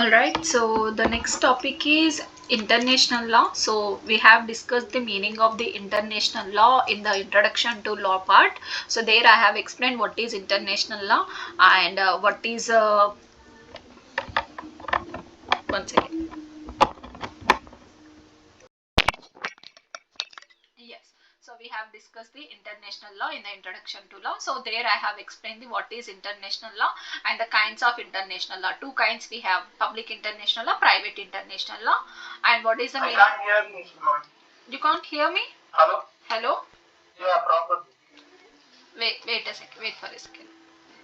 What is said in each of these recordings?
Alright, so the next topic is international law. So we have discussed the meaning of the international law in the introduction to law part. So there I have explained what is international law and what is one second. Yes. So we have discussed the international law in the introduction to law. So there I have explained the what is international law and the kinds of international law. Two kinds we have: public international law, private international law. And what is the meaning? I can't hear me. You can't hear me? Hello? Hello? Yeah, proper. Wait a second. Wait for a second.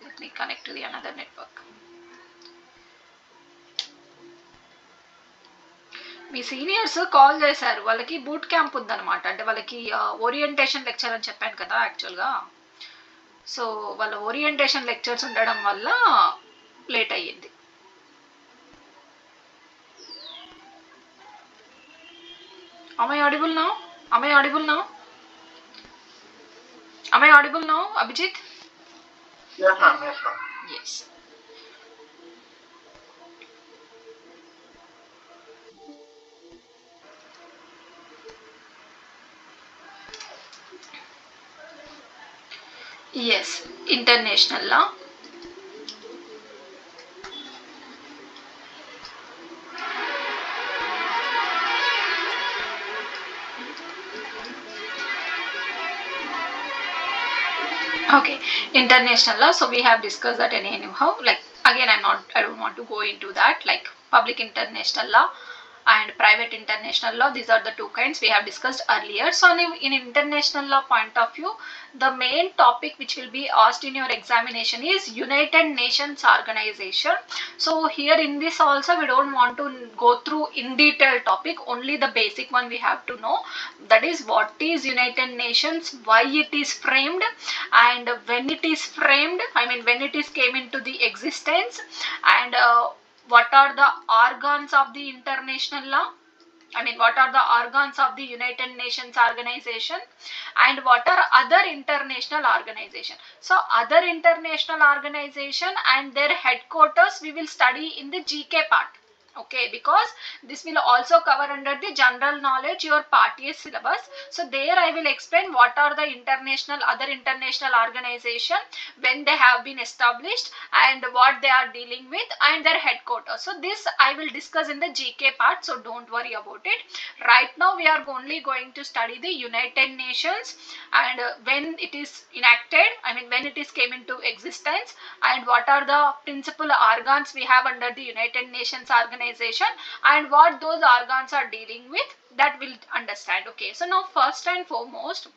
Let me connect to the another network. Me seniors call చేశారు, వాళ్ళకి boot camp ఉందన్నమాట. అంటే వాళ్ళకి orientation lecture అని చెప్పాను కదా యాక్చువల్గా. So వాళ్ళ ఓరియంటేషన్ లెక్చర్స్ ఉండడం వల్ల లేట్ అయ్యింది. Am I audible now? Am I audible now? Am I audible now, Abhijit? Yes, ma'am. Yes, ma'am. Yes. Yes, international law. Okay, international law. So we have discussed that anyhow. Like again, I don't want to go into that. Like public international law and private international law, these are the two kinds we have discussed earlier. So in international law point of view, the main topic which will be asked in your examination is United Nations Organization. So here in this also we don't want to go through in detail topic, only the basic one we have to know. That is what is United Nations, why it is framed, and when it is framed, I mean when it is came into the existence, and what are the organs of the international law, I mean what are the organs of the United Nations Organization, and what are other international organization. So other international organization and their headquarters we will study in the GK part. Okay, because this will also cover under the general knowledge your part A syllabus. So there I will explain what are the other international organization, when they have been established and what they are dealing with and their headquarters. So this I will discuss in the GK part, so don't worry about it. Right now we are only going to study the United Nations and when it is enacted, I mean when it is came into existence, and what are the principal organs we have under the United Nations organization and what those organs are dealing with, that will understand. Okay, so now first and foremost,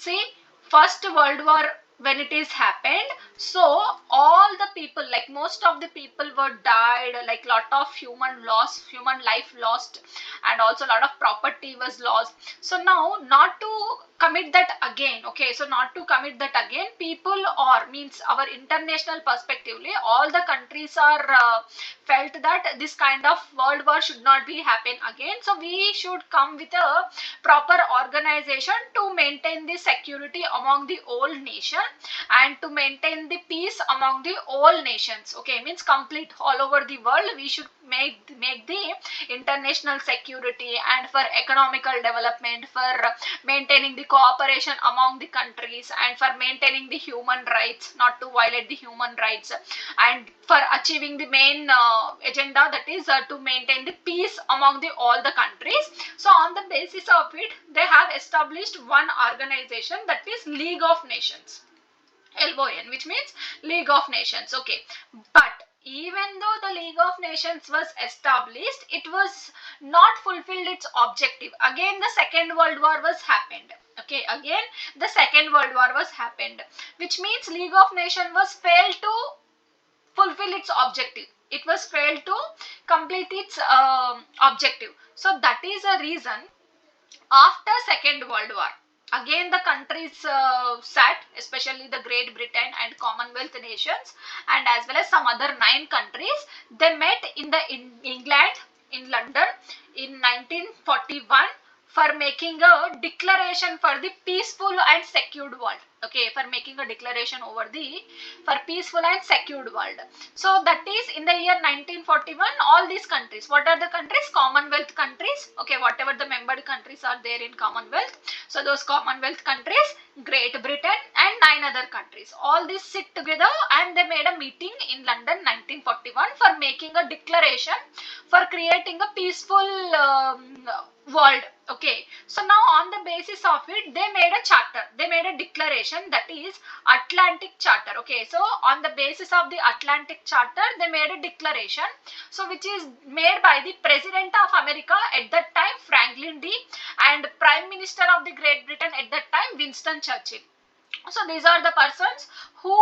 see, First World War when it is happened, so all the people, like most of the people were died, like lot of human life lost, and also lot of property was lost. So now not to commit that again, okay, so not to commit that again, people, or means our international perspectively, all the countries are felt that this kind of world war should not be happen again. So we should come with a proper organization to maintain the security among the whole nation and to maintain the peace among the all nations. Okay, means complete all over the world we should make the international security and for economical development, for maintaining the cooperation among the countries, and for maintaining the human rights, not to violate the human rights, and for achieving the main agenda, that is to maintain the peace among the all the countries. So on the basis of it, they have established one organization, that is League of Nations, LON, which means League of Nations. Okay, but even though the League of Nations was established, it was not fulfilled its objective. Again the Second World War was happened. Okay, again the Second World War was happened, which means League of Nations was failed to fulfill its objective. It was failed to complete its objective. So that is a reason after Second World War, again the countries sat, especially the Great Britain and Commonwealth nations, and as well as some other 9 countries, they met in England, in London in 1941 for making a declaration for the peaceful and secured world. okay, for making a declaration over the for peaceful and secured world. So that is in the year 1941. All these countries, what are the countries? Commonwealth countries, okay, whatever the member countries are there in Commonwealth. So those Commonwealth countries, Great Britain and 9 other countries, all these sit together and they made a meeting in London 1941 for making a declaration for creating a peaceful world. Okay, so now on the basis of it, they made a charter, they made a declaration, that is Atlantic Charter. Okay, so on the basis of the Atlantic Charter, they made a declaration, so which is made by the President of America at that time, Franklin D, and Prime Minister of the Great Britain at that time, Winston Churchill. So these are the persons who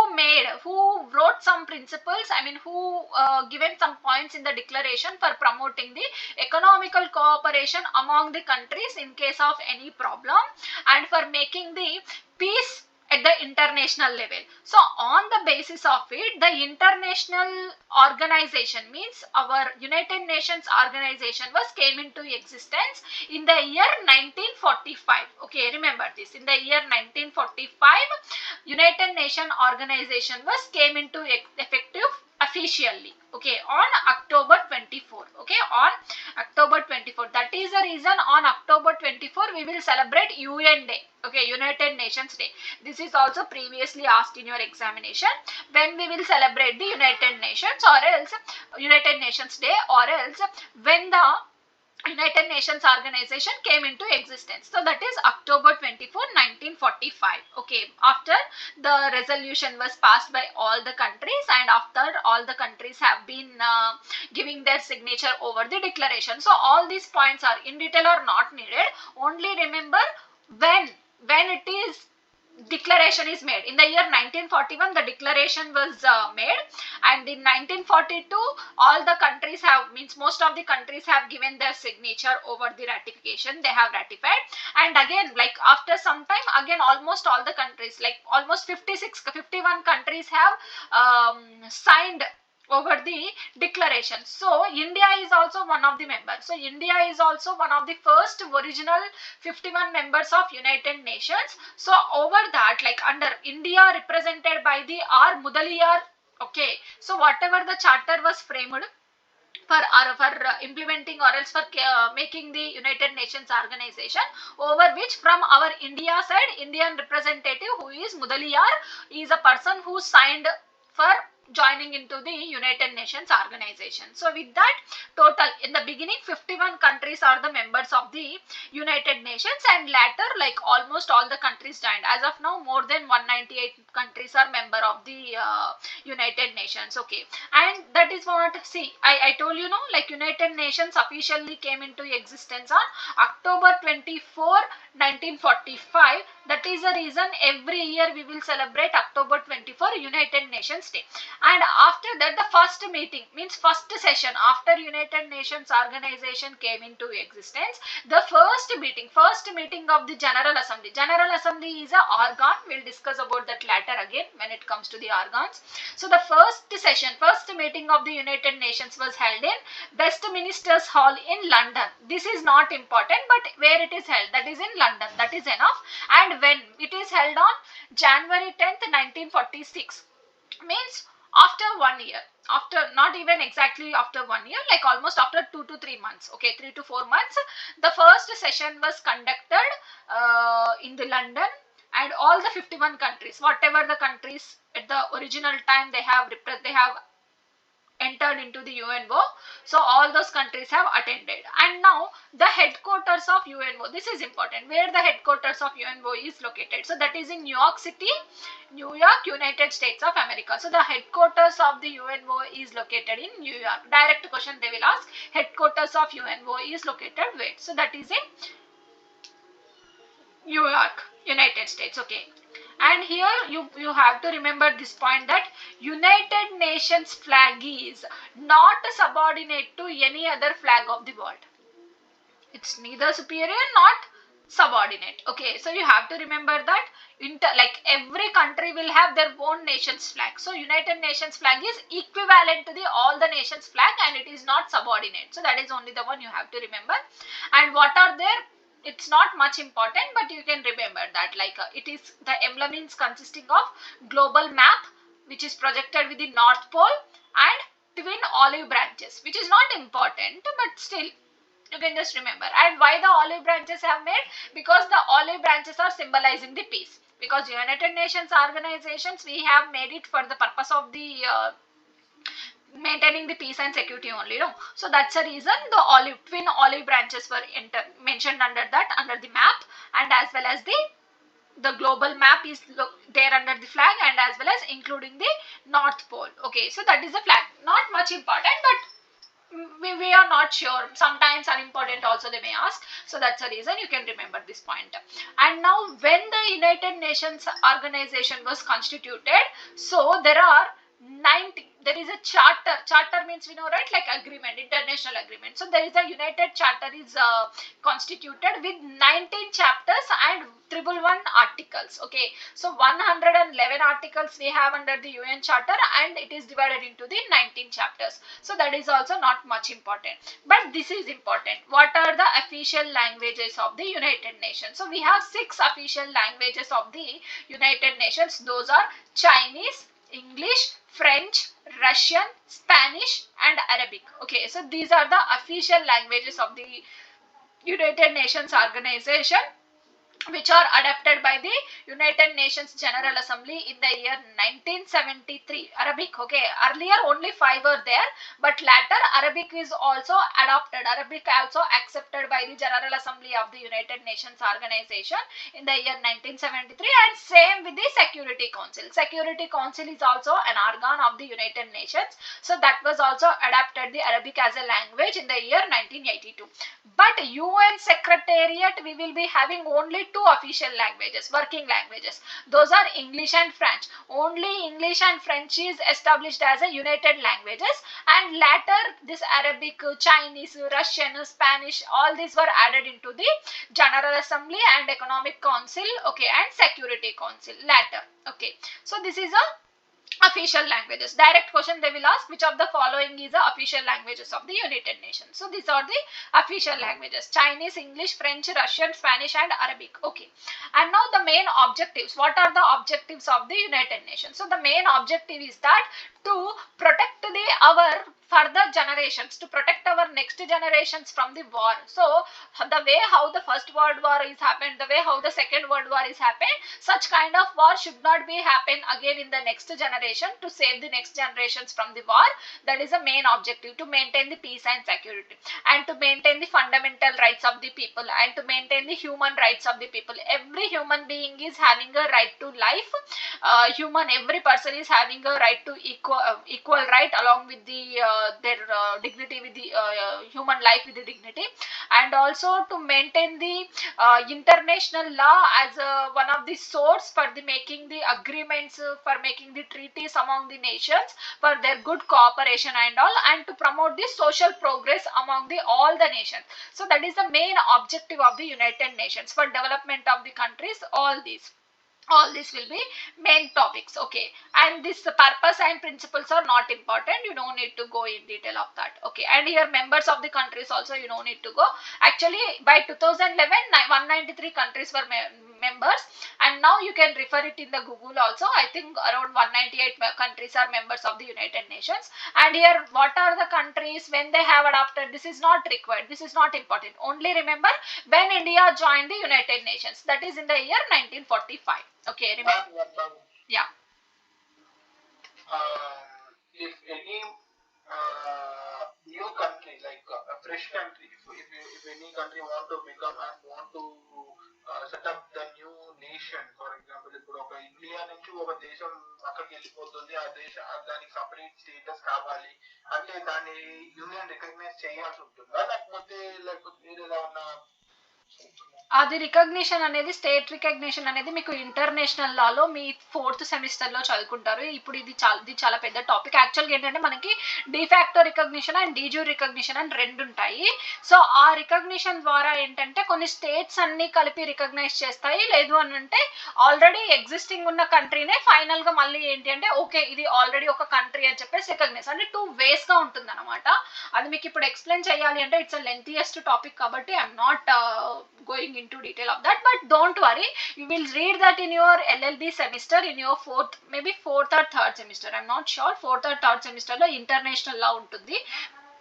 wrote some principles, I mean who given some points in the declaration for promoting the economical cooperation among the countries in case of any problem and for making the peace at the international level. So on the basis of it, the international organization, means our United Nations organization, was came into existence in the year 1945. Okay, remember this, in the year 1945 United Nations organization was came into effective officially, okay, on October 24. Okay, on October 24, that is the reason on October 24 we will celebrate UN Day, okay, United Nations Day. This is also previously asked in your examination, when we will celebrate the United Nations, or else United Nations Day, or else when the United Nations organization came into existence. So that is October 24, 1945. Okay, after the resolution was passed by all the countries and after all the countries have been giving their signature over the declaration. So all these points are in detail are not needed. Only remember when it is declaration is made. In the year 1941 the declaration was made, and in 1942 all the countries have, means most of the countries have given their signature over the ratification, they have ratified, and again like after some time again almost all the countries, like almost 51 countries have signed over the declaration. So India is also one of the members. So India is also one of the first original 51 members of United Nations. So over that, like under India represented by the R Mudaliyar. Okay, so whatever the charter was framed for implementing or else for making the United Nations organization, over which from our India side, Indian representative who is Mudaliyar is a person who signed for joining into the United Nations organization. So with that, total in the beginning 51 countries are the members of the United Nations, and later like almost all the countries joined. As of now more than 198 countries are member of the United Nations. Okay, and that is what, see, I told you, no, like United Nations officially came into existence on October 24, 1945. That is the reason every year we will celebrate October 24 United Nations Day. And after that, the first meeting, means first session after United Nations organization came into existence, the first meeting of the General Assembly. General Assembly is a organ, we'll discuss about that later again when it comes to the organs. So the first session, first meeting of the United Nations was held in Westminster Hall in London. This is not important, but where it is held, that is in London, that is enough. And when it is held on January 10th, 1946, means after 1 year, after not even exactly after 1 year, like almost after 2 to 3 months, okay, 3 to 4 months, the first session was conducted in the London, and all the 51 countries, whatever the countries at the original time they have entered into the UNO, so all those countries have attended. And now the headquarters of UNO, this is important, where the headquarters of UNO is located. So that is in New York City, New York, United States of America. So the headquarters of the UNO is located in New York. Direct question they will ask, headquarters of UNO is located where? So that is in New York, United States. Okay, and here you have to remember this point, that United Nations flag is not subordinate to any other flag of the world. It's neither superior not subordinate. Okay, so you have to remember that like every country will have their own nation's flag. So United Nations flag is equivalent to the all the nations flag, and it is not subordinate. So that is only the one you have to remember. And what are there? it's not much important, but you can remember that, like it is, the emblem is consisting of global map which is projected with the north pole and twin olive branches, which is not important, but still you can just remember. And why the olive branches have made? Because the olive branches are symbolizing the peace, because United Nations organizations, we have made it for the purpose of the maintaining the peace and security only, no? So that's the reason the twin olive branches were mentioned under that, under the map, and as well as the global map is there under the flag, and as well as including the north pole. Okay, so that is the flag, not much important, but we are not sure, sometimes unimportant also they may ask, so that's the reason you can remember this point. And now, when the United Nations organization was constituted, so there are 90, there is a charter means, we know, right, like agreement, international agreement. So there is a United Charter is constituted with 19 chapters and 111 articles. Okay, so 111 articles we have under the UN Charter, and it is divided into the 19 chapters. So that is also not much important, but this is important. What are the official languages of the United Nations? So we have 6 official languages of the United Nations. Those are Chinese, English, French, Russian, Spanish and Arabic. Okay, so these are the official languages of the United Nations organization, which are adopted by the United Nations General Assembly in the year 1973. Arabic, okay, earlier only 5 were there, but later Arabic is also adopted. Arabic also accepted by the General Assembly of the United Nations organization in the year 1973, and same with the Security Council. Security Council is also an organ of the United Nations, so that was also adopted the Arabic as a language in the year 1982. But UN Secretariat, we will be having only 2 official languages, working languages. Those are English and French. Only English and French is established as a united languages, and later this Arabic, Chinese, Russian, Spanish, all these were added into the General Assembly and Economic Council, okay, and Security Council later. Okay, so this is a official languages. Direct question they will ask, which of the following is the official languages of the United Nations? So these are the official languages: Chinese, English, French, Russian, Spanish and Arabic. Okay, and now the main objectives. What are the objectives of the United Nations? So the main objective is that to protect our further generations, to protect our next generations from the war. So the way how the First World War is happened, the way how the Second World War is happened, such kind of war should not be happen again in the next generation, to save the next generations from the war. That is the main objective, to maintain the peace and security, and to maintain the fundamental rights of the people, and to maintain the human rights of the people. Every human being is having a right to life. Every person is having a right to equal right along with the their dignity, with the human life with the dignity, and also to maintain the international law as one of the source for the making the agreements, for making the treaties among the nations, for their good cooperation and all, and to promote the social progress among the all the nations. So that is the main objective of the United Nations, for development of the countries. All this will be main topics. Okay, and this purpose and principles are not important, you don't need to go in detail of that. Okay, and here members of the countries also you don't need to go. Actually by 2011 193 countries were members, and now you can refer it in the Google also. I think around 198 countries are members of the United Nations. And here what are the countries, when they have adopted, this is not required, this is not important. Only remember when India joined the United Nations, that is in the year 1945. Okay, remember. Yeah. If any new country, like a fresh country, if any country want to become and want to set up the new nation, for example, ఇప్పుడు ఒక India నుంచి ఒక దేశం పక్కకి వెళ్ళిపోతుంది, ఆ దేశం దానికి సపరేట్ స్టేటస్ కావాలి అంటే దాన్ని యూనియన్ రికగ్నైజ్ చేయాల్సి ఉంటుందా, లేకపోతే వేరేలా ఉన్న? అది రికగ్నిషన్ అనేది, స్టేట్ రికగ్నిషన్ అనేది మీకు ఇంటర్నేషనల్ లాలో మీ 4th సెమిస్టర్లో చదువుకుంటారు. ఇప్పుడు ఇది చాలా పెద్ద టాపిక్. యాక్చువల్గా ఏంటంటే మనకి డిఫాక్టో రికగ్నిషన్ అండ్ డీజూ రికగ్నిషన్ అని 2 ఉంటాయి. సో ఆ రికగ్నిషన్ ద్వారా ఏంటంటే కొన్ని స్టేట్స్ అన్ని కలిపి రికగ్నైజ్ చేస్తాయి. లేదు అని అంటే ఆల్రెడీ ఎగ్జిస్టింగ్ ఉన్న కంట్రీనే ఫైనల్గా మళ్ళీ ఏంటి అంటే ఓకే ఇది ఆల్రెడీ ఒక కంట్రీ అని చెప్పేసి రికగ్నైజ్, అంటే 2 వేస్గా ఉంటుంది అనమాట. అది మీకు ఇప్పుడు ఎక్స్ప్లెయిన్ చేయాలి అంటే ఇట్స్ అ లెంతియెస్ట్ టాపిక్, కాబట్టి I'm not going into detail of that, but don't worry, you will read that in your LLB semester in your maybe fourth or third semester, I'm not sure, fourth or third semester లో international law ఉంటుంది,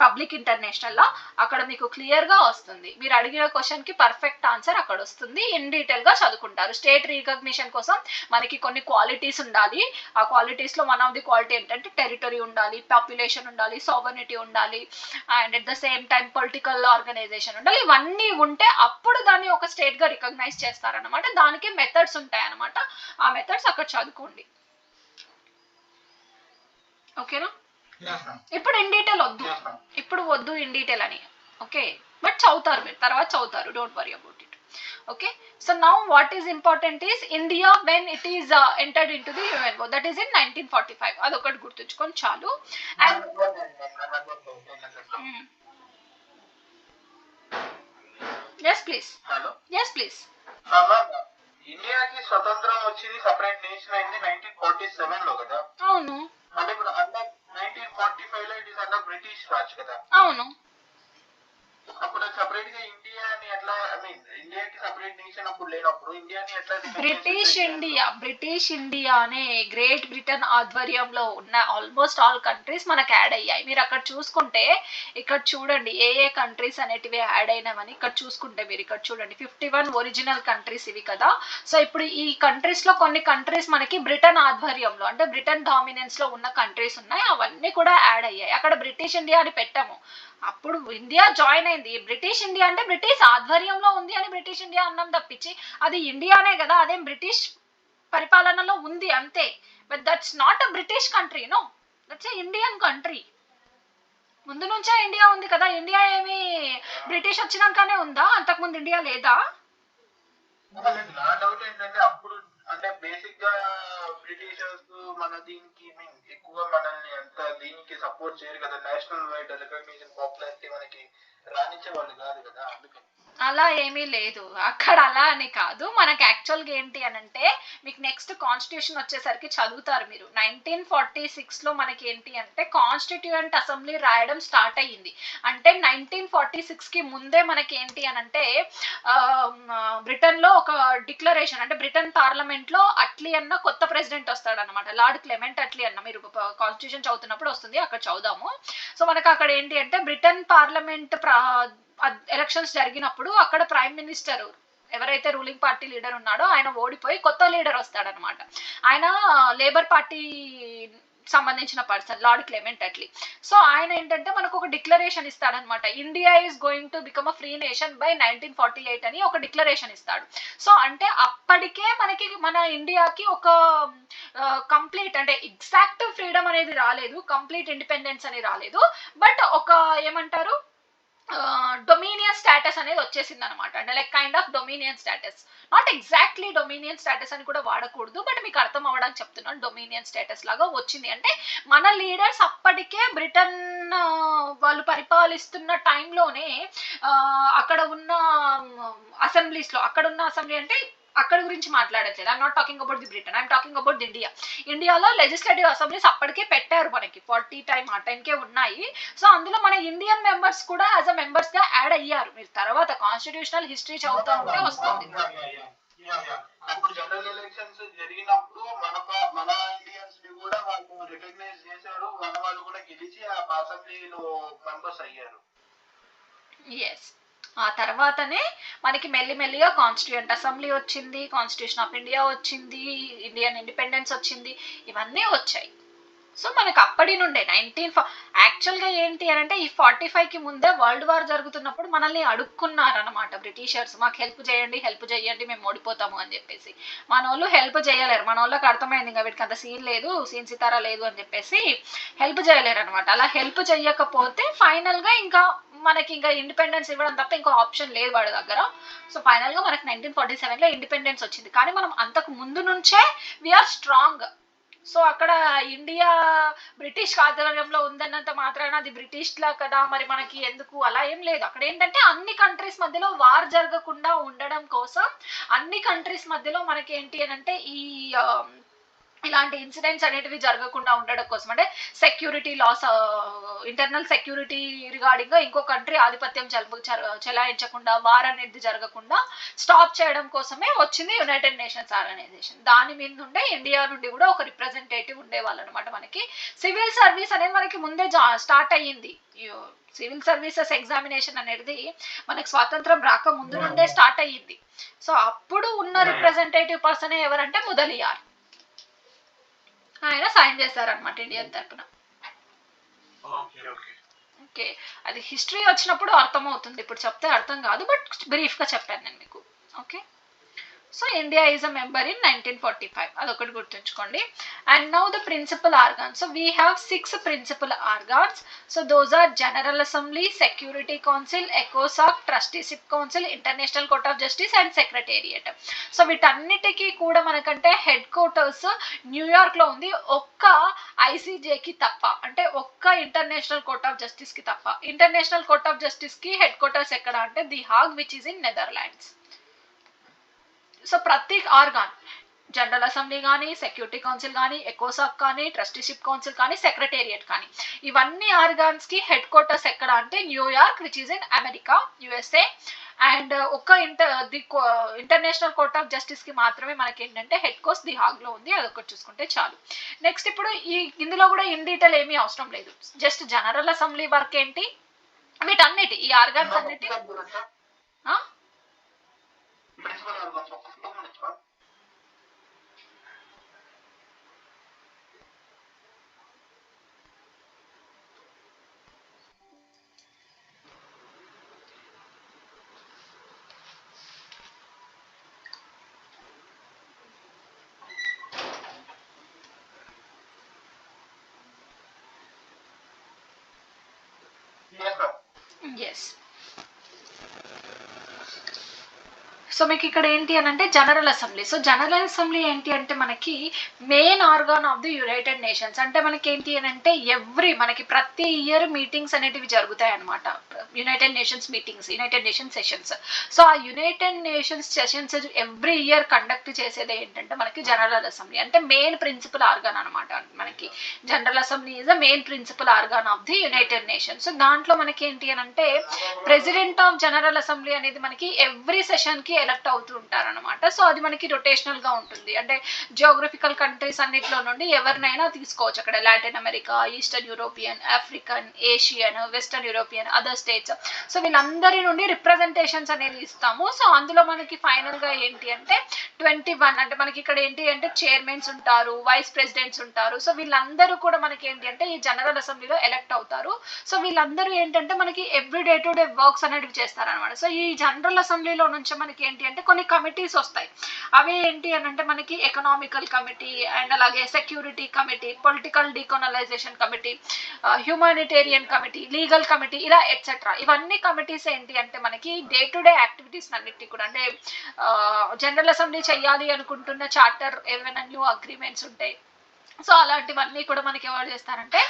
public international law. అక్కడ మీకు clear గా వస్తుంది, మీరు అడిగిన question కి perfect answer అక్కడ వస్తుంది, ఇన్ డీటెయిల్ గా చదువుకుంటారు. స్టేట్ రికగ్నిషన్ కోసం మనకి కొన్ని క్వాలిటీస్ ఉండాలి, ఆ క్వాలిటీస్ లో వన్ ఆఫ్ ది క్వాలిటీ ఏంటంటే టెరిటరీ ఉండాలి, పాపులేషన్ ఉండాలి, సావర్నిటీ ఉండాలి, and at the same time political organisation ఉండాలి. ఇవన్నీ ఉంటే అప్పుడు దాన్ని ఒక స్టేట్ గా రికగ్నైజ్ చేస్తారనమాట. దానికి మెథడ్స్ ఉంటాయన్నమాట, ఆ మెథడ్స్ అక్కడ చదువుకోండి. ఓకేనా? ఇప్పుడు ఇన్ డీటెయిల్ వద్దు, ఇప్పుడు వద్దు ఇన్ డీటెయిల్ అని, ఓకే, బట్ చదువుతారు మీరు, తర్వాత చదువుతారు, don't worry about it. Okay, so now what is important is India when it is entered into the UNO, that is in 1945, అదొకటి గుర్తుంచుకొని చాలు. And yes please, yes please. ఇండియాకి స్వతంత్రం వచ్చింది, సెపరేట్ నేషన్ అయింది 1947 లో కదా? అవును. అంటే ఇప్పుడు అండర్ 1945 లో it is under British Raj కదా? అవును. అప్పుడు సెపరేట్ గా ఇండియాని ఎట్లా, ఐ మీన్ ఇండియాకి సెపరేట్ నేషన్ అప్పుడు లేనప్పుడు ఇండియాని ఎట్లా? బ్రిటిష్ ఇండియానే గ్రేట్ బ్రిటన్ ఆధ్వర్యంలో ఉన్న ఆల్మోస్ట్ ఆల్ కంట్రీస్ మనకు యాడ్ అయ్యాయి. మీరు అక్కడ చూసుకుంటే, ఇక్కడ చూడండి ఏ ఏ కంట్రీస్ అనేటివి యాడ్ అయినామని, ఇక్కడ చూసుకుంటే మీరు ఇక్కడ చూడండి 51 ఒరిజినల్ కంట్రీస్ ఇవి కదా. సో ఇప్పుడు ఈ కంట్రీస్ లో కొన్ని కంట్రీస్ మనకి బ్రిటన్ ఆధ్వర్యంలో అంటే బ్రిటన్ డామినెన్స్ లో ఉన్న కంట్రీస్ ఉన్నాయి, అవన్నీ కూడా యాడ్ అయ్యాయి. అక్కడ బ్రిటిష్ ఇండియా అని పెట్టాము, అప్పుడు ఇండియా జాయిన్ అయింది. బ్రిటిష్ ఇండియా అంటే బ్రిటిష్ ఆధ్వర్యంలో ఉంది అని బ్రిటిష్ ఇండియా అన్నం తప్పించి అది ఇండియానే కదా, అదేం బ్రిటిష్ పరిపాలనలో ఉంది అంతే. But that's not a British country, no, that's a Indian country. ముందు నుంచే ఇండియా ఉంది కదా, ఇండియా ఏమి బ్రిటిష్ వచ్చినాకనే ఉందా, అంతకుముందు ఇండియా లేదా? నా డౌట్ ఏంటంటే అప్పుడు అంటే బేసిక్ గా బ్రిటిషర్స్ మన దీనికి ఎక్కువ మనల్ని అంత దీనికి సపోర్ట్ చేయరు కదా, నేషనల్ వైడ్ రికగ్నిషన్ పాపులారిటీ మనకి రానిచ్చే వాళ్ళు కాదు కదా, అందుకని. అలా ఏమీ లేదు అక్కడ, అలా అని కాదు. మనకి యాక్చువల్గా ఏంటి అని అంటే, మీకు నెక్స్ట్ కాన్స్టిట్యూషన్ వచ్చేసరికి చదువుతారు మీరు. 1946 లో మనకి ఏంటి అంటే కాన్స్టిట్యూయెంట్ అసెంబ్లీ రాయడం స్టార్ట్ అయ్యింది. అంటే 1946 కి ముందే మనకి ఏంటి అని అంటే బ్రిటన్ లో ఒక డిక్లరేషన్, అంటే బ్రిటన్ పార్లమెంట్ లో అట్లీ అన్న కొత్త ప్రెసిడెంట్ వస్తాడు అనమాట, లార్డ్ క్లెమెంట్ అట్లీ అన్న. మీరు కాన్స్టిట్యూషన్ చదువుతున్నప్పుడు వస్తుంది, అక్కడ చదువుదాము. సో మనకు అక్కడ ఏంటి అంటే బ్రిటన్ పార్లమెంట్ ఎలక్షన్స్ జరిగినప్పుడు అక్కడ ప్రైమ్ మినిస్టర్ ఎవరైతే రూలింగ్ పార్టీ లీడర్ ఉన్నాడో ఆయన ఓడిపోయి కొత్త లీడర్ వస్తాడనమాట. ఆయన లేబర్ పార్టీ సంబంధించిన person, Lord Clement Attlee. So ఆయన ఏంటంటే మనకు ఒక డిక్లరేషన్ ఇస్తాడనమాట, India is going to become a free nation by 1948 అని ఒక డిక్లరేషన్ ఇస్తాడు. సో అంటే అప్పటికే మనకి మన ఇండియాకి ఒక కంప్లీట్ అంటే ఎగ్జాక్ట్ ఫ్రీడమ్ అనేది రాలేదు, కంప్లీట్ ఇండిపెండెన్స్ అని రాలేదు, బట్ ఒక ఏమంటారు డొమినియన్ స్టేటస్ అనేది వచ్చేసింది అనమాట. అంటే like kind of dominion status, not exactly dominion status అని కూడా వాడకూడదు, బట్ మీకు అర్థం అవ్వడానికి చెప్తున్నాను, డొమినియన్ స్టేటస్ లాగా వచ్చింది. అంటే మన లీడర్స్ అప్పటికే బ్రిటన్ వాళ్ళు పరిపాలిస్తున్న టైంలోనే అక్కడ ఉన్న అసెంబ్లీస్ లో, అక్కడ ఉన్న అసెంబ్లీ అంటే అక్కడ గురించి మాట్లాడట్లేదు, I'm not talking about the Britain, I'm talking about the India. ఇండియాలో లెజిస్లేటివ్ అసెంబ్లీస్ అప్పటికే పెట్టారు, మనకి 40 టైం ఆ టైంకే ఉన్నాయి. సో అందులో మన ఇండియన్ మెంబర్స్ కూడా యాజ్ అ మెంబర్స్ గా యాడ్ అయ్యారు. మీరు తర్వాత కాన్స్టిట్యూషనల్ హిస్టరీ చదువుతా ఉంటే వస్తుంది. అప్పుడు జనరల్ ఎలక్షన్స్ జరిగినప్పుడు మన ఇండియన్స్ ని కూడా వాళ్ళు రికగ్నైజ్ చేశారు, మన వాళ్ళు కూడా గెలిచి ఆ అసెంబ్లీలో మెంబర్స్ అయ్యారు. ఎస్, ఆ తర్వాతనే మనకి మెల్లిమెల్లిగా కాన్స్టిట్యూయెంట్ అసెంబ్లీ వచ్చింది, కాన్స్టిట్యూషన్ ఆఫ్ ఇండియా వచ్చింది, ఇండియన్ ఇండిపెండెన్స్ వచ్చింది, ఇవన్నీ వచ్చాయి. సో మనకు అప్పటి నుండే యాక్చువల్గా ఏంటి అని అంటే ఈ 45కి ముందే వరల్డ్ వార్ జరుగుతున్నప్పుడు మనల్ని అడుక్కున్నారనమాట బ్రిటిషర్స్, మాకు హెల్ప్ చేయండి మేము ఓడిపోతాము అని చెప్పేసి. మన వాళ్ళు హెల్ప్ చేయలేరు, మన వాళ్ళకి అర్థమైంది ఇంకా వీటికి అంత సీన్ సితారా లేదు అని చెప్పేసి హెల్ప్ చేయలేరు అనమాట. అలా హెల్ప్ చేయకపోతే ఫైనల్గా ఇంకా మనకి ఇంకా ఇండిపెండెన్స్ ఇవ్వడం తప్ప ఇంకో ఆప్షన్ లేదు వాడి దగ్గర. సో ఫైనల్గా మనకి 1947లో ఇండిపెండెన్స్ వచ్చింది. కానీ మనం అంతకు ముందు నుంచే వీఆర్ స్ట్రాంగ్. సో అక్కడ ఇండియా బ్రిటిష్ ఆధ్వర్యంలో ఉందన్నంత మాత్రాన అది బ్రిటిష్ లా కదా మరి మనకి ఎందుకు, అలా ఏం లేదు. అక్కడ ఏంటంటే అన్ని కంట్రీస్ మధ్యలో వార్ జరగకుండా ఉండడం కోసం అన్ని కంట్రీస్ మధ్యలో మనకి ఏంటి అని అంటే ఈ ఇలాంటి ఇన్సిడెంట్స్ అనేటివి జరగకుండా ఉండడం కోసం, అంటే security laws, internal security regarding ఇంకో కంట్రీ ఆధిపత్యం చెలాయించకుండా, వార్ అనేది జరగకుండా స్టాప్ చేయడం కోసమే వచ్చింది యునైటెడ్ నేషన్స్ ఆర్గనైజేషన్. దాని మీద నుండే ఇండియా నుండి కూడా ఒక రిప్రజెంటేటివ్ ఉండేవాళ్ళు అనమాట. మనకి సివిల్ సర్వీస్ అనేది మనకి ముందే స్టార్ట్ అయ్యింది. సివిల్ సర్వీసెస్ ఎగ్జామినేషన్ అనేది మనకి స్వాతంత్రం రాక ముందు నుండే స్టార్ట్ అయ్యింది. సో అప్పుడు ఉన్న రిప్రజెంటేటివ్ పర్సన్ ఎవరంటే ముదలియార్, ఆయన సైన్ చేశారనమాట ఇండియన్ తరపున. ఓకే, అది హిస్టరీ వచ్చినప్పుడు అర్థమవుతుంది, ఇప్పుడు చెప్తే అర్థం కాదు, బట్ బ్రీఫ్గా చెప్పాను నేను మీకు. Okay, so India is a member in 1945, అదొకటి గుర్తుంచుకోండి. And now the principal organs. So we have 6 principal organs. So those are general assembly, security council, ఎకోసాక్, trusteeship council, international court of justice and secretariat. So వీటన్నిటికీ కూడా మనకంటే head quarters New York లో ఉంది, ఒక్క ఐసీజేకి తప్ప, అంటే ఒక్క ఇంటర్నేషనల్ కోర్ట్ ఆఫ్ జస్టిస్ కి తప్ప. ఇంటర్నేషనల్ కోర్ట్ ఆఫ్ జస్టిస్ కి హెడ్ క్వార్టర్స్ ఎక్కడ అంటే the hog, which is in Netherlands. So ప్రతి ఆర్గాన్, జనరల్ అసెంబ్లీ కానీ, సెక్యూరిటీ కౌన్సిల్ కానీ, ఎకోసాక్ కానీ, ట్రస్టీషిప్ కౌన్సిల్ కానీ, సెక్రటేరియట్ కానీ, ఇవన్నీ ఆర్గాన్స్ కి హెడ్ క్వార్టర్స్ ఎక్కడ అంటే New York, which is in America, USA. And ఒక ఇంటర్నేషనల్ కోర్ట్ ఆఫ్ జస్టిస్ కి మాత్రమే మనకి ఏంటంటే హెడ్ కోర్స్ ది హాగ్ లో ఉంది, అదొకటి చూసుకుంటే చాలు. నెక్స్ట్ ఇప్పుడు ఇందులో కూడా ఇన్ డీటెయిల్ ఏమీ అవసరం లేదు, జస్ట్ జనరల్ అసెంబ్లీ వర్క్ ఏంటి, వీటన్నిటి ఈ ఆర్గాన్స్ అన్నిటి. ఎస్. సో మీకు ఇక్కడ ఏంటి అని అంటే general assembly. So general assembly ఏంటి అంటే మనకి main organ of the United nations. అంటే మనకి ఏంటి అని అంటే మనకి ప్రతి ఇయర్ మీటింగ్స్ అనేటివి జరుగుతాయి అనమాట, United Nations meetings, United Nations sessions. So ఆ United Nations sessions every year conduct చేసేది ఏంటంటే మనకి జనరల్ అసెంబ్లీ, అంటే మెయిన్ ప్రిన్సిపల్ ఆర్గాన్ అనమాట. మనకి general assembly is the main principal organ of the United Nations. So దాంట్లో మనకి ఏంటి అని అంటే ప్రెసిడెంట్ ఆఫ్ జనరల్ అసెంబ్లీ అనేది మనకి ఎవ్రీ సెషన్ కి ఎలక్ట్ అవుతూ ఉంటారు అనమాట. సో అది మనకి రొటేషనల్ గా ఉంటుంది, అంటే జియోగ్రఫికల్ కంట్రీస్ అన్నిట్లో నుండి ఎవరినైనా తీసుకోవచ్చు. అక్కడ Latin America, eastern European, African, Asian, western European, other states. So వీళ్ళందరి నుండి రిప్రజెంటేషన్స్ అనేది ఇస్తాము. సో అందులో మనకి ఫైనల్ గా ఏంటి అంటే 21, అంటే మనకి ఇక్కడ ఏంటి అంటే చైర్మన్స్ ఉంటారు, వైస్ ప్రెసిడెంట్స్ ఉంటారు. సో వీళ్ళందరూ కూడా మనకి ఏంటి అంటే ఈ జనరల్ అసెంబ్లీలో ఎలక్ట్ అవుతారు. సో వీళ్ళందరూ ఏంటంటే మనకి every day to day works అనేవి చేస్తారనమాట. సో ఈ జనరల్ అసెంబ్లీలో నుంచి మనకి ఏంటి అంటే కొన్ని కమిటీస్ వస్తాయి. అవి ఏంటి అని అంటే మనకి ఎకనామికల్ కమిటీ, అండ్ అలాగే security committee, political decolonization committee, humanitarian committee, legal committee, ఇలా ఎట్సెట్రా. ఇవన్నీ కమిటీస్ ఏంటి అంటే మనకి డే టు డే యాక్టివిటీస్ అన్నిటి కూడా, అంటే జనరల్ అసెంబ్లీ చేయాలి అనుకుంటున్న చార్టర్, ఏమైనా న్యూ అగ్రిమెంట్స్ ఉంటాయి. సో అలాంటివన్నీ కూడా మనకి ఎవరు చేస్తారంటే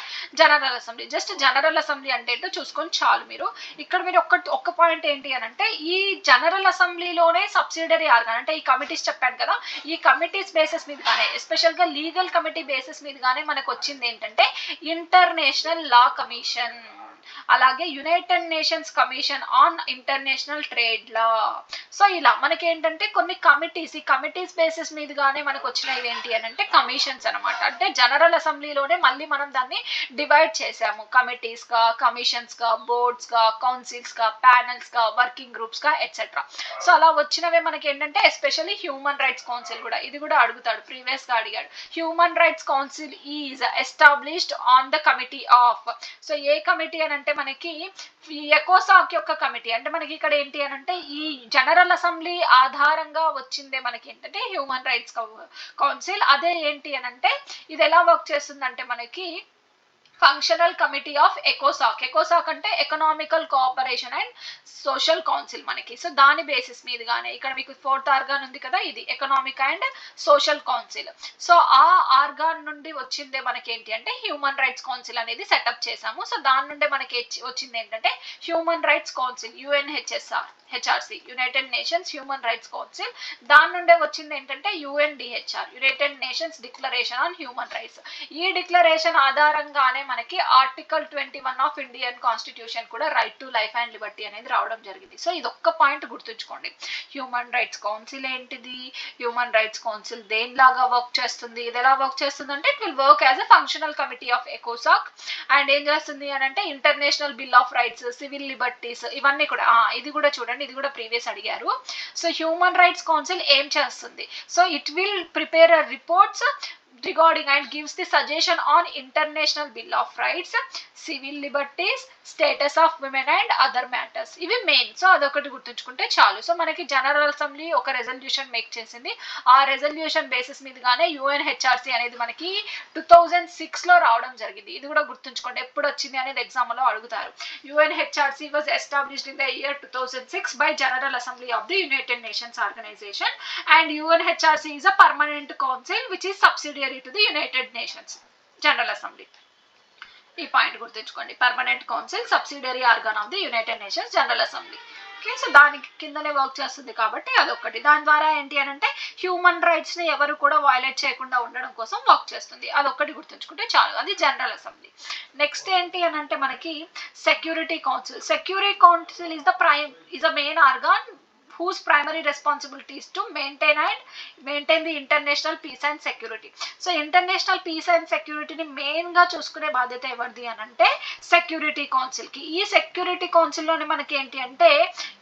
general assembly. Just general assembly అంటే ఏంటో చూసుకొని చాలు మీరు. ఇక్కడ మీరు ఒక్క పాయింట్ ఏంటి అని అంటే ఈ జనరల్ అసెంబ్లీలోనే సబ్సిడరీ ఆర్గాన్, అంటే ఈ కమిటీస్ చెప్పాను కదా, ఈ కమిటీస్ బేసిస్ మీద కానీ, ఎస్పెషల్గా లీగల్ కమిటీ బేసిస్ మీద కానీ మనకు వచ్చింది ఏంటంటే ఇంటర్నేషనల్ లా కమిషన్, అలాగే United nations commission on international trade law. So ఇలా మనకి ఏంటంటే కొన్ని కమిటీస్, ఈ కమిటీస్ బేసిస్ మీదుగానే మనకు వచ్చినవి ఏంటి అని అంటే కమిషన్స్ అనమాట. అంటే జనరల్ అసెంబ్లీలోనే మళ్ళీ మనం దాన్ని డివైడ్ చేసాము, కమిటీస్ గా, కమిషన్స్ గా, బోర్డ్స్ గా, కౌన్సిల్స్ గా, ప్యానల్స్ గా, వర్కింగ్ గ్రూప్స్ గా, ఎట్సెట్రా. సో అలా వచ్చినవే మనకి ఏంటంటే ఎస్పెషల్లీ హ్యూమన్ రైట్స్ కౌన్సిల్ కూడా, ఇది కూడా అడుగుతాడు, ప్రీవియస్ గా అడిగాడు. Human rights council is established on the committee of. So A committee అని అంటే మనకి ఈ ఎకోసాక్ యొక్క కమిటీ. అంటే మనకి ఇక్కడ ఏంటి అని అంటే ఈ జనరల్ అసెంబ్లీ ఆధారంగా వచ్చిందే మనకి ఏంటంటే హ్యూమన్ రైట్స్ కౌన్సిల్. అదే ఏంటి అని అంటే ఇది ఎలా వర్క్ చేస్తుందంటే మనకి ఫంక్షనల్ కమిటీ ఆఫ్ ఎకోసాక్. ఎకోసాక్ అంటే economical cooperation and social council మనకి. సో దాని బేసిస్ మీదుగానే ఇక్కడ మీకు 4th ఆర్గాన్ ఉంది కదా, ఇది economic and social council. So ఆ ఆర్గాన్ నుండి వచ్చిందే మనకి ఏంటి అంటే హ్యూమన్ రైట్స్ కౌన్సిల్ అనేది సెటప్ చేసాము. సో దాని నుండి మనకి వచ్చింది ఏంటంటే human rights council, UNHSR. HRC, United Nations human rights council. దాని నుండే వచ్చింది ఏంటంటే UNDHR, United Nations declaration on human rights. ఈ డిక్లరేషన్ ఆధారంగానే మనకి ఆర్టికల్ 21 ఆఫ్ ఇండియన్ కాన్స్టిట్యూషన్ కూడా right to life and liberty అనేది రావడం జరిగింది. సో ఇది ఒక్క పాయింట్ గుర్తుంచుకోండి. హ్యూమన్ రైట్స్ కౌన్సిల్ ఏంటిది, హ్యూమన్ రైట్స్ కౌన్సిల్ దేనిలాగా వర్క్ చేస్తుంది, ఇది ఎలా వర్క్ చేస్తుంది అంటే it will work as a functional committee of ఎకోసాక్. అండ్ ఏం చేస్తుంది అని అంటే international bill of rights, civil liberties, ఇవన్నీ కూడా ఇది కూడా చూడండి, ఇది కూడా ప్రీవియస్ అడిగారు. సో హ్యూమన్ రైట్స్ కౌన్సిల్ ఏం చేస్తుంది, so it will prepare reports regarding and gives the suggestion on international bill of rights, civil liberties, status of women and other matters. ఇవి మెయిన్. సో అదొకటి గుర్తుంచుకుంటే చాలు. సో మనకి general assembly ఒక resolution make చేసింది. ఆ రెజల్యూషన్ బేసిస్ మీదగానే యుఎన్హెచ్ఆర్సి అనేది మనకి 2006లో రావడం జరిగింది. ఇది కూడా గుర్తుంచుకోండి, ఎప్పుడు వచ్చింది అనేది ఎగ్జామ్ లో అడుగుతారు. UNHRC was established in the year 2006 by General Assembly of the United Nations Organization, and UNHRC is a permanent council which is subsidiary to the United Nations General Assembly. ఈ పాయింట్ గుర్తుంచుకోండి, permanent council subsidiary organ of the United nations general assembly. Okay, so దానికి కిందనే work చేస్తుంది కాబట్టి అదొకటి. దాని ద్వారా ఏంటి అని అంటే హ్యూమన్ రైట్స్ ని ఎవరు కూడా వైలేట్ చేయకుండా ఉండడం కోసం వర్క్ చేస్తుంది. అదొక్కటి గుర్తుంచుకుంటే చాలు, అది జనరల్ అసెంబ్లీ. నెక్స్ట్ ఏంటి అని అంటే మనకి security council. Security council is the main organ whose primary responsibility is to maintain the international peace and security. So international peace and సెక్యూరిటీని మెయిన్ గా చూసుకునే బాధ్యత ఎవరిది అని అంటే సెక్యూరిటీ కౌన్సిల్ కి. ఈ సెక్యూరిటీ కౌన్సిల్ లోని మనకి ఏంటి అంటే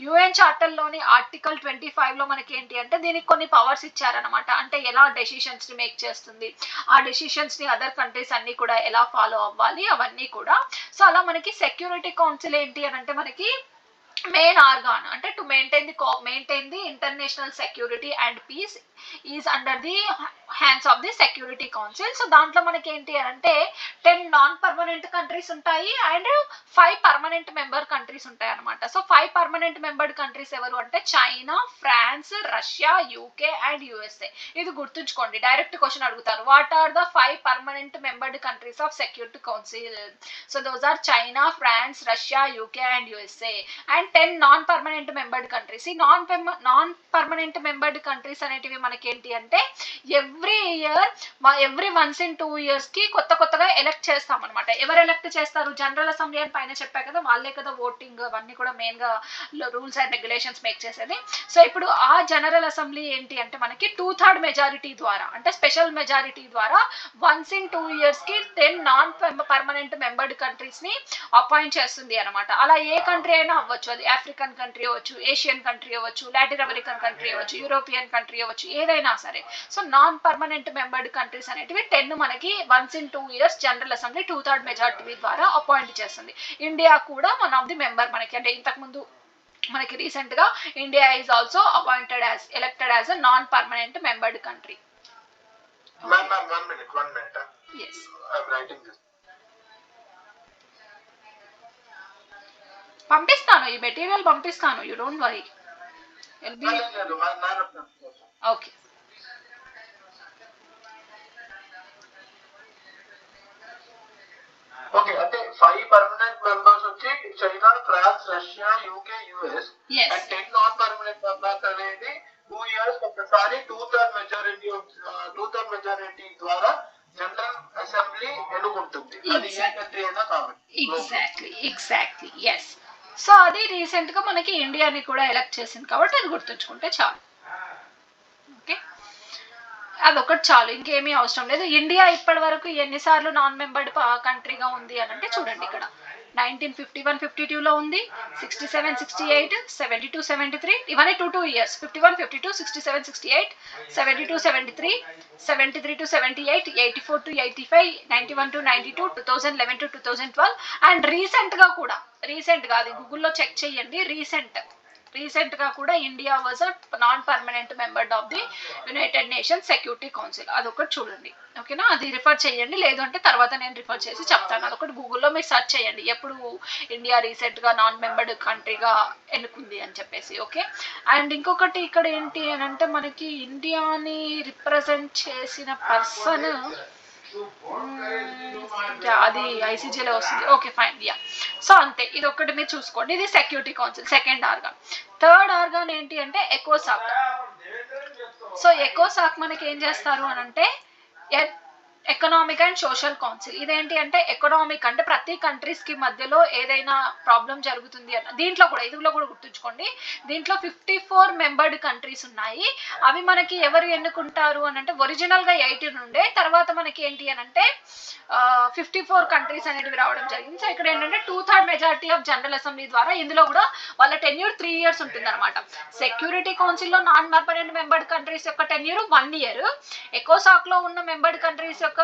యుఎన్ చార్టర్ లోని ఆర్టికల్ 25 లో మనకి ఏంటి అంటే దీనికి కొన్ని పవర్స్ ఇచ్చారనమాట. అంటే ఎలా డెసిషన్స్ ని మేక్ చేస్తుంది, ఆ డెసిషన్స్ ని అదర్ కంట్రీస్ అన్ని కూడా ఎలా ఫాలో అవ్వాలి, అవన్నీ కూడా. సో అలా మనకి సెక్యూరిటీ కౌన్సిల్ ఏంటి అని అంటే మనకి మెయిన్ ఆర్గాన్ అంటే to maintain the international security and peace is under the hands of the security council. So దాంట్లో మనకి ఏంటి అని అంటే 10 నాన్ పర్మనెంట్ కంట్రీస్ ఉంటాయి అండ్ 5 పర్మనెంట్ మెంబర్ కంట్రీస్ ఉంటాయి అనమాట. సో 5 పర్మనెంట్ మెంబర్డ్ కంట్రీస్ ఎవరు అంటే China, France, Russia, UK and USA. ఇది గుర్తుంచుకోండి, డైరెక్ట్ క్వశ్చన్ అడుగుతారు, what are the 5 permanent membered countries of security council. So those are China, France, Russia, UK and USA. And 10 non permanent membered countries. ఈ non permanent membered countries అనేటివి మనకి ఏంటి అంటే every once in 2 years కి కొత్తగా elect చేస్తాం అనమాట. ఎవరు ఎలక్ట్ చేస్తారు, జనరల్ అసెంబ్లీ అని పైన చెప్పా కదా, వాళ్ళే కదా ఓటింగ్ అవన్నీ కూడా మెయిన్ గా రూల్స్ అండ్ రెగ్యులేషన్స్ మేక్ చేసేది. సో ఇప్పుడు ఆ జనరల్ అసెంబ్లీ ఏంటి అంటే మనకి 2/3 మెజారిటీ ద్వారా అంటే స్పెషల్ మెజారిటీ ద్వారా వన్స్ ఇన్ 2 years కి 10 నాన్ పర్మనెంట్ మెంబర్డ్ కంట్రీస్ ని అపాయింట్ చేస్తుంది అనమాట. అలా ఏ కంట్రీ అయినా అవ్వచ్చు, అది ఆఫ్రికన్ కంట్రీ అవ్వచ్చు, ఏషియన్ కంట్రీ అవ్వచ్చు, లాటిన్ అమెరికన్ కంట్రీ అవ్వచ్చు, యూరోపియన్ కంట్రీ అవ్వచ్చు, ఏదైనా సరే. So non permanent membered countries అనేటివి 10 మనకి once in 2 years general assembly 2/3 majority ద్వారా అపాయింట్ చేస్తుంది. ఇండియా కూడా వన్ ఆఫ్ ది మెంబర్ మనకి, అంటే ఇంతకు ముందు మనకి రీసెంట్ గా India is also elected as a non permanent membered country. One minute. Yes. I'm writing this. పంపిస్తాను, ఈ మెటీరియల్ పంపిస్తాను, you don't worry. Okay, okay, అంటే 5 పర్మనెంట్ మెంబర్స్ వచ్చి China, France, Russia, UK, US. And 10 non permanent members అనేది 2 years ఒకసారి 2/3 majority ద్వారా general assembly ఎన్నుకుంటుంది. అది ఏ కంట్రీ అయినా కాబట్టి. Exactly yes. సో అది రీసెంట్ గా మనకి ఇండియాని కూడా ఎలక్ట్ చేసింది కాబట్టి అది గుర్తుంచుకుంటే చాలు. ఓకే, అదొకటి చాలు, ఇంకేమీ అవసరం లేదు. ఇండియా ఇప్పటి వరకు ఎన్నిసార్లు నాన్ మెంబర్డ్ కంట్రీగా ఉంది అని అంటే చూడండి, ఇక్కడ 1951-52లో ఉంది, 67-68, 72-73, ఇవన్నీ 2 years, 51-52, 67-68, 72-73, 73-78, 84-85, 91-92, 2011-2012. అండ్ రీసెంట్ గా అది గూగుల్లో చెక్ చేయండి, రీసెంట్ గా కూడా India was a non permanent member of the United nations security council. అదొకటి చూడండి, ఓకేనా. అది రిఫర్ చేయండి, లేదు అంటే తర్వాత నేను రిఫర్ చేసి చెప్తాను. అదొకటి గూగుల్లో మీరు సెర్చ్ చేయండి, ఎప్పుడు ఇండియా రీసెంట్ గా నాన్ మెంబర్డ్ కంట్రీగా ఎన్నుకుంది అని చెప్పేసి. ఓకే, అండ్ ఇంకొకటి ఇక్కడ ఏంటి అని అంటే మనకి ఇండియాని రిప్రజెంట్ చేసిన పర్సన్ అది ఐసీజేలో వస్తుంది. Okay fine, yeah. సో అంతే, ఇది ఒక్కటి మీరు చూసుకోండి, ఇది security council second organ. Third organ ఏంటి అంటే ఎకోసాక్. సో ఎకోసాక్ మనకి ఏం చేస్తారు అని అంటే ఎకనామిక్ అండ్ సోషల్ కౌన్సిల్. ఇదేంటి అంటే ఎకనామిక్ అంటే ప్రతి కంట్రీస్ కి మధ్యలో ఏదైనా ప్రాబ్లం జరుగుతుంది అన్న దీంట్లో కూడా ఇదిలో కూడా గుర్తుంచుకోండి, దీంట్లో 54 మెంబర్డ్ కంట్రీస్ ఉన్నాయి. అవి మనకి ఎవరు ఎన్నుకుంటారు అని అంటే ఒరిజినల్ గా 18 ఉండే, తర్వాత మనకి ఏంటి అని అంటే 54 కంట్రీస్ అనేటివి రావడం జరిగింది. సో ఇక్కడ ఏంటంటే 2/3 మెజారిటీ ఆఫ్ జనరల్ అసెంబ్లీ ద్వారా ఇందులో కూడా వాళ్ళ టెన్యూర్ 3 years ఉంటుంది అనమాట. సెక్యూరిటీ కౌన్సిల్ లో నాన్ పర్మనెంట్ మెంబర్డ్ కంట్రీస్ యొక్క టెన్యూర్ 1 year, ఎకోసాక్ లో ఉన్న మెంబర్డ్ కంట్రీస్ యొక్క